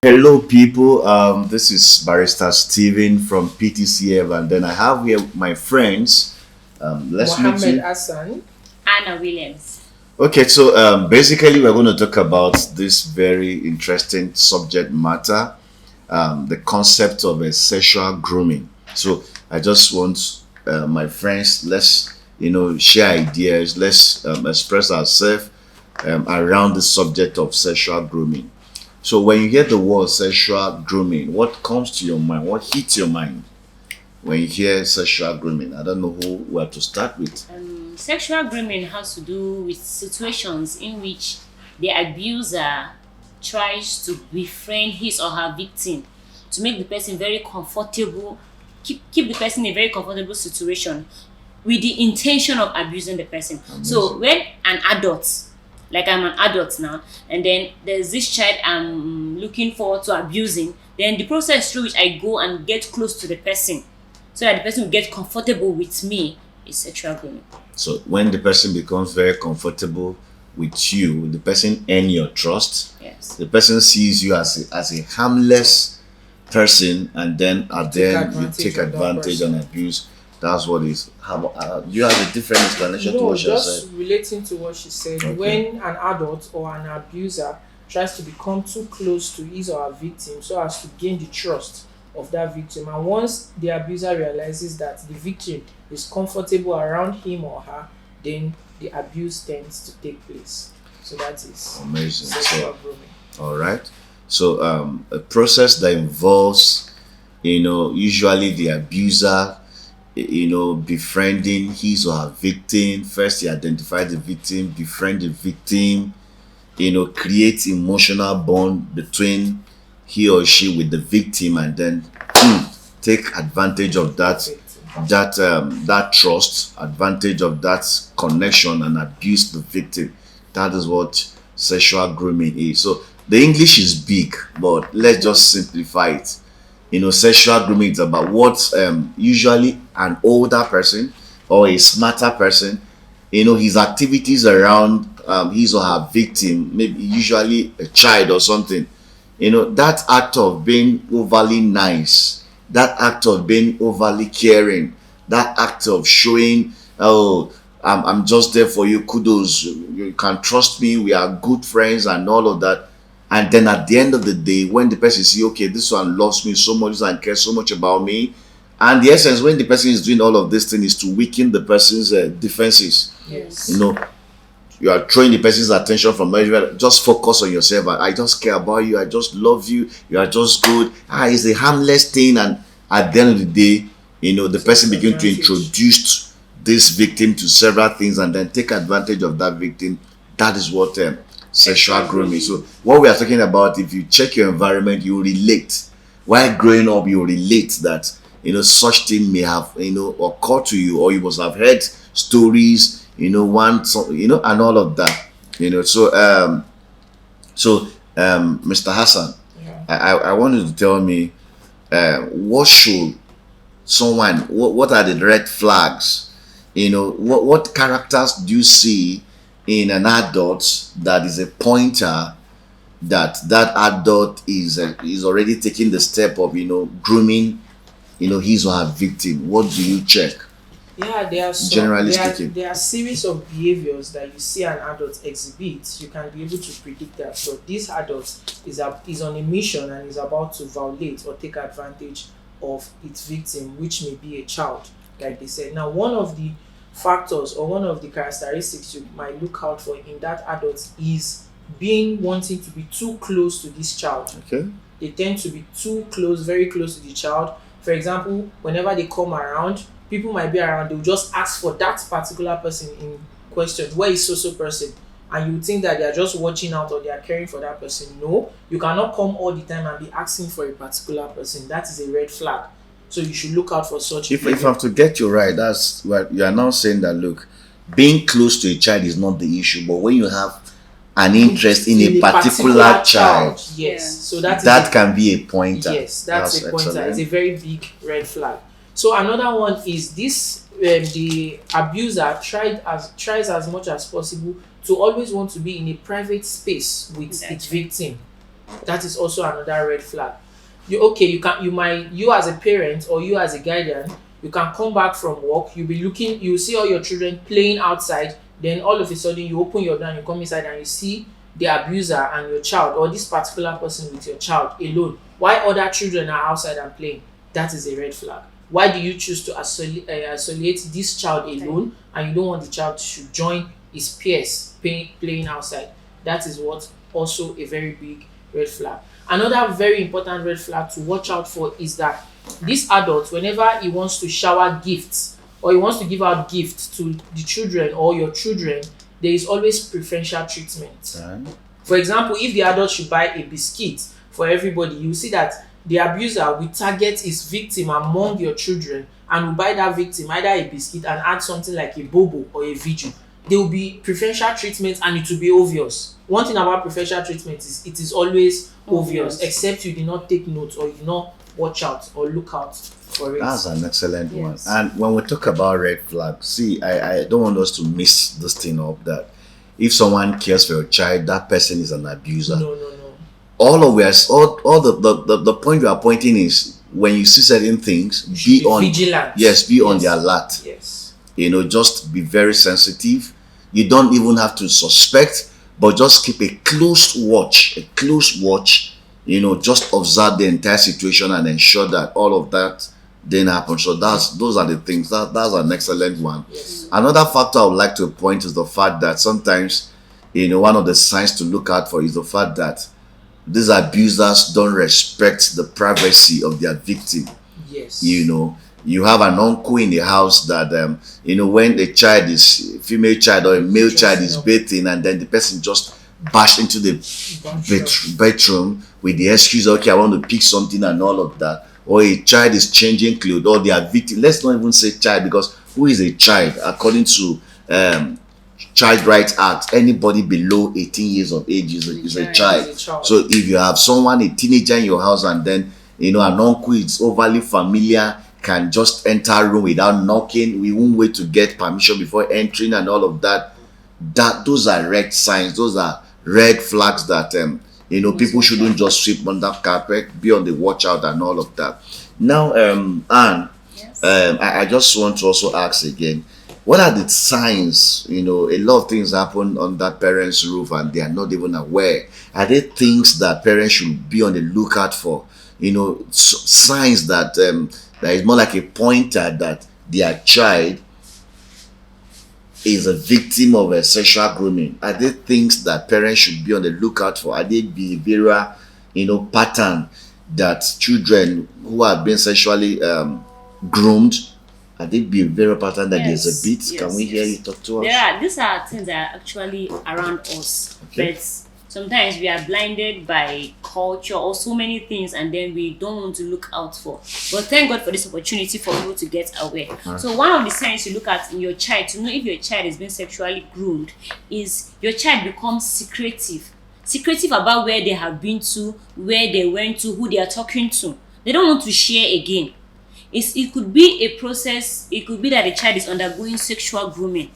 Hello, people. This is Barrister Steven from PTCF, and then I have here my friends. Let's meet Mohammed you. Hassan. Anna Williams. Okay, so basically, we're going to talk about this very interesting subject matter, the concept of a sexual grooming. So I just want my friends, let's share ideas, let's express ourselves around the subject of sexual grooming. So when you hear the word sexual grooming, what comes to your mind? What hits your mind when you hear sexual grooming? I don't know where to start with. Sexual grooming has to do with situations in which the abuser tries to befriend his or her victim to make the person very comfortable, keep the person in a very comfortable situation with the intention of abusing the person. So Amazing. when an adult, like I'm an adult now, and then there's this child I'm looking forward to abusing, then the process through which I go and get close to the person so that the person will get comfortable with me is sexual grooming. So when the person becomes very comfortable with you, the person earn your trust. Yes. The person sees you as a harmless person, and then at the Take end you advantage take of that advantage and person. abuse. That's what is. Do you have a different explanation to No, what you just said? relating to what she said. Okay. When an adult or an abuser tries to become too close to his or her victim so as to gain the trust of that victim, and once the abuser realizes that the victim is comfortable around him or her, then the abuse tends to take place. So that is Amazing. sexual So grooming. all right. So a process that involves, usually the abuser, befriending his or her victim. First, he identify the victim, befriend the victim, create emotional bond between he or she with the victim, and then take advantage of Victim. that trust, advantage of that connection, and abuse the victim. That is what sexual grooming is. So the English is big, but let's just simplify it. Sexual grooming is about what usually an older person or a smarter person, his activities around his or her victim, maybe usually a child or something. That act of being overly nice, that act of being overly caring, that act of showing, oh, I'm just there for you, kudos, you can trust me, we are good friends, and all of that. And then at the end of the day, when the person see, okay, this one loves me so much, this one cares so much about me, and the essence when the person is doing all of this thing is to weaken the person's defenses. Yes. You are throwing the person's attention from everywhere. Just focus on yourself. I just care about you. I just love you. You are just good. It's a harmless thing. And at the end of the day, the person begin to Advantage. introduce this victim to several things and then take advantage of that victim. That is what sexual grooming. So what we are talking about, if you check your environment, you relate. While growing up, you relate that such thing may have occurred to you, or you must have heard stories, and all of that. Mr. Hassan, Yeah. I want you to tell me what should someone, what are the red flags? What characters do you see in an adult that is a pointer that adult is already taking the step of grooming his or her victim? What do you check? Yeah, there are Generally speaking. there are series of behaviors that you see an adult exhibit. You can be able to predict that. So this adult is on a mission and is about to violate or take advantage of its victim, which may be a child, like they said. Now, one of the factors or one of the characteristics you might look out for in that adult is being wanting to be too close to this child. Okay. They tend to be too close, very close to the child. For example, whenever they come around, people might be around, they'll just ask for that particular person in question. Where is so person? And you think that they are just watching out or they are caring for that person. No, you cannot come all the time and be asking for a particular person. That is a red flag. So you should look out for such. If I have to get you right, that's what you are now saying, that look, being close to a child is not the issue, but when you have an interest in a particular child, yes. Yeah. So that that can be a pointer. Yes, that's a pointer. excellent. It's a very big red flag. So another one is this: the abuser tries as much as possible to always want to be in a private space with its That's right. victim. That is also another red flag. You as a parent or you as a guardian, you can come back from work, you see all your children playing outside, then all of a sudden you open your door and you come inside and you see the abuser and your child, or this particular person with your child alone, while other children are outside and playing. That is a red flag. Why do you choose to isolate this child alone, and you don't want the child to join his peers playing outside? That is what also a very big red flag. Another very important red flag to watch out for is that this adult, whenever he wants to shower gifts or he wants to give out gifts to the children or your children, there is always preferential treatment. For example, if the adult should buy a biscuit for everybody, you see that the abuser will target his victim among your children and will buy that victim either a biscuit and add something like a bobo or a vigil. There will be preferential treatment and it will be obvious. One thing about preferential treatment is it is always obvious, except you did not take note or you did not watch out or look out for it. That's an excellent one. Yes. And when we talk about red flags, see, I don't want us to miss this thing up that if someone cares for your child, that person is an abuser. No. All of us, all the point you are pointing is when you see certain things, be on vigilant. Yes, be on the alert. Yes. Just be very sensitive. You don't even have to suspect, but just keep a close watch. Just observe the entire situation and ensure that all of that didn't happen. So those are the things. That's an excellent one. Yes. Another factor I would like to point is the fact that sometimes, one of the signs to look out for is the fact that these abusers don't respect the privacy of their victim. Yes. You have an uncle in the house that when a child is female child or a male child is bathing, and then the person just bash into the bedroom with the excuse, okay, I want to pick something and all of that, or a child is changing clothes, or they are victim. Let's not even say child, because who is a child? According to Child Rights Act, anybody below 18 years of age is a child. So if you have someone, a teenager in your house, and then an uncle is overly familiar, can just enter a room without knocking, we won't wait to get permission before entering and all of that, those are red signs, those are red flags that people shouldn't just sweep under carpet, be on the watch out and all of that. Now Anne, Yes. I just want to also ask again, what are the signs? A lot of things happen on that parents' roof and they are not even aware. Are there things that parents should be on the lookout for? Signs that is more like a pointer that their child is a victim of a sexual grooming. Are there things that parents should be on the lookout for? Are there behavioral, pattern that children who have been sexually groomed? Are there behavioral pattern that Yes, there's a bit? yes, Can we hear yes. you talk to us? These are things that are actually around us, Okay. but sometimes we are blinded by culture or so many things, and then we don't want to look out for. But thank God for this opportunity for people to get aware. So one of the signs you look at in your child to know if your child is being sexually groomed is your child becomes secretive about where they have been to, where they went to, who they are talking to. They don't want to share again. It could be a process. It could be that the child is undergoing sexual grooming.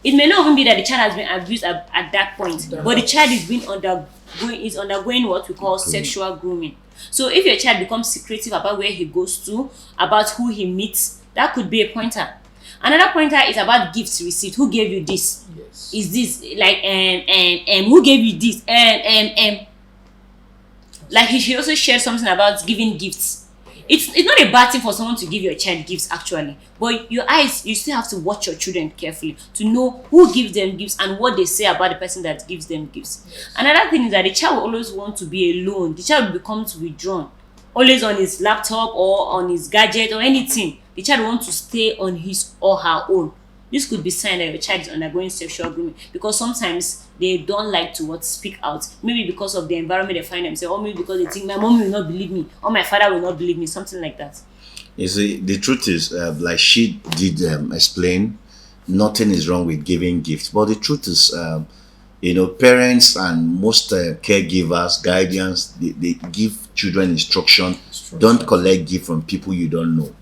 It may not even be that the child has been abused at that point, but the child is undergoing what we call sexual grooming. So if your child becomes secretive about where he goes to, about who he meets, that could be a pointer. Another pointer is about gifts received. Who gave you this? Yes. Is this like who gave you this? Like he also shared something about giving gifts. It's not a bad thing for someone to give your child gifts actually, but you still have to watch your children carefully to know who gives them gifts and what they say about the person that gives them gifts. Another thing is that the child will always want to be alone. The child becomes withdrawn, always on his laptop or on his gadget or anything. The child wants to stay on his or her own. This could be sign that your child is undergoing sexual grooming, because sometimes they don't like to speak out. Maybe because of the environment they find themselves, or maybe because they think my mom will not believe me, or my father will not believe me, something like that. You see, the truth is, like she did explain, nothing is wrong with giving gifts. But the truth is, parents and most caregivers, guardians, they give children instruction. Don't collect gift from people you don't know.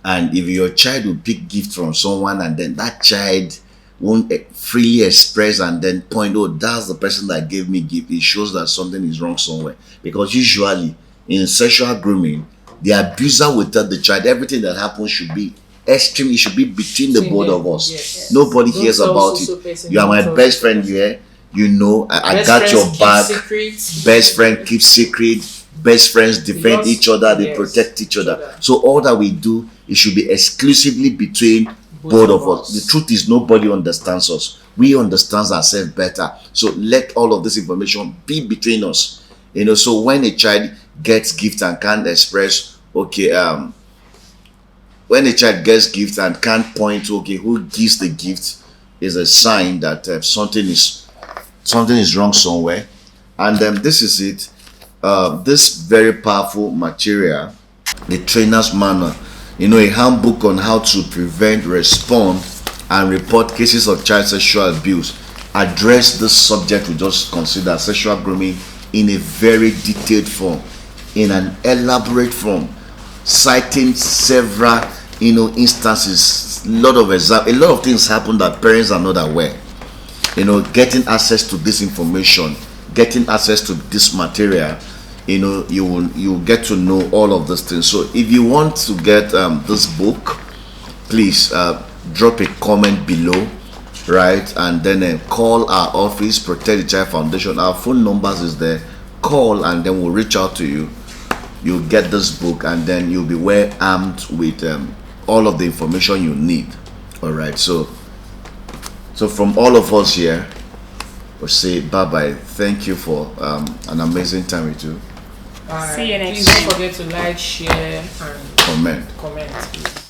And if your child will pick gift from someone and then that child won't freely express and then point, oh, that's the person that gave me gift, it shows that something is wrong somewhere. Because usually in sexual grooming, the abuser will tell the child everything that happens should be extreme, it should be between the both of us. Yes. Nobody Don't hears tell about so it. person, You are don't my tell best so friend person. here. You know, I Best got friends your keep back. secrets. Best friend keep secret. Best friends defend Just- each other. They yes, protect each other. each other. So all that we do, it should be exclusively between both of us. The truth is, nobody understands us. We understand ourselves better. So let all of this information be between us. You know, so when a child gets gift and can't express, okay, when a child gets gift and can't point to, okay, who gives the gift, is a sign that something is wrong somewhere. And this is it. This very powerful material, the trainer's manual, you know, a handbook on how to prevent, respond, and report cases of child sexual abuse, address this subject we just considered, sexual grooming, in a very detailed form, in an elaborate form, citing several, you know, instances, a lot of things happen that parents are not aware. You know, getting access to this information, getting access to this material, you know, you will get to know all of these things. So if you want to get this book, please drop a comment below, right? And then call our office, Protect the Child Foundation. Our phone numbers is there. Call and then we'll reach out to you. You'll get this book and then you'll be well armed with all of the information you need. All right, so from all of us here, we'll say bye bye. Thank you for an amazing time with you. Bye. See you next Please time. don't forget to like, share, and Comment. comment.